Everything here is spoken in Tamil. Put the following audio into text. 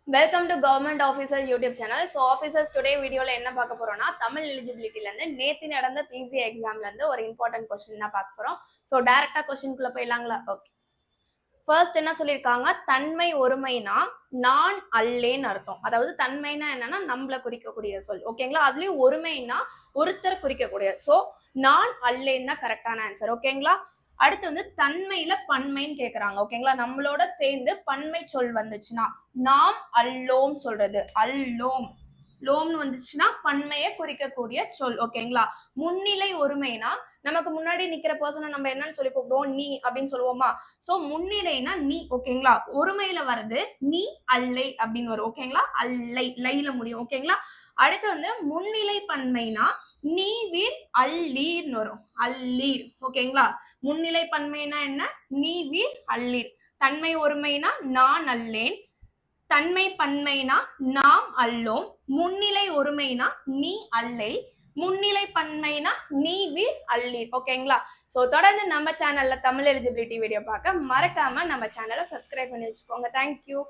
Welcome to government officer YouTube channel. So officers today வீடியோவில் என்ன பார்க்க போறோம்னா, தமிழ் எலிஜிபிலிட்டிலேருந்து நேற்று நடந்த பிசி எக்ஸாம்லேருந்து ஒரு இம்பார்ட்டன்ட் கொஸ்டின் தான் பார்க்க போகிறோம். ஸோ டேரெக்டாக கொஸ்டின்குள்ளே போயிடலாங்களா? ஓகே. ஃபர்ஸ்ட் என்ன சொல்லியிருக்காங்க, தன்மை ஒருமைனா நான் அல்லேன்னு அர்த்தம். அதாவது தன்மைனா என்னன்னா நம்மளை குறிக்கக்கூடிய சொல், ஓகேங்களா? அதுலயும் ஒருமைனா ஒருத்தர் குறிக்கக்கூடிய. ஸோ நான் அல்லேன்னு தான் கரெக்டான ஆன்சர், ஓகேங்களா? அடுத்து வந்து தன்மையில பன்மைன்னு கேக்குறாங்க, ஓகேங்களா? நம்மளோட சேர்ந்து பன்மை சொல் வந்துச்சுன்னா நாம் அல்லோம் சொல்றது, அல்லோம் லோம்னு வந்துச்சுன்னா பன்மையை குறிக்கக்கூடிய சொல், ஓகேங்களா? முன்னிலை ஒருமைனா நமக்கு முன்னாடி நிக்கிற பர்சனை நம்ம என்னன்னு சொல்லி கூப்பிடுவோம், நீ அப்படின்னு சொல்லுவோமா? சோ முன்னிலைனா நீ, ஓகேங்களா? ஒருமையில வருது நீ அல்லை அப்படின்னு வரும், ஓகேங்களா? அல்லை லைல முடியும், ஓகேங்களா? அடுத்து வந்து முன்னிலை பன்மைனா நீவீர் அல்லீர்னு வரும், அல்லீர், ஓகேங்களா? முன்னிலை பன்மைனா என்ன? நீவீர் அல்லீர். தன்மை ஒருமைனா நான் அல்லேன், தன்மை பன்மைனா நாம் அல்லோம், முன்னிலை ஒருமைனா நீ அல்லை, முன்னிலை பன்மைனா நீ வீர் அல்லீர், ஓகேங்களா? சோ தொடர்ந்து நம்ம சேனல்ல தமிழ் எலிஜிபிலிட்டி வீடியோ பார்க்க மறக்காம நம்ம சேனலை சப்ஸ்கிரைப் பண்ணி வச்சுக்கோங்க. தேங்க்யூ.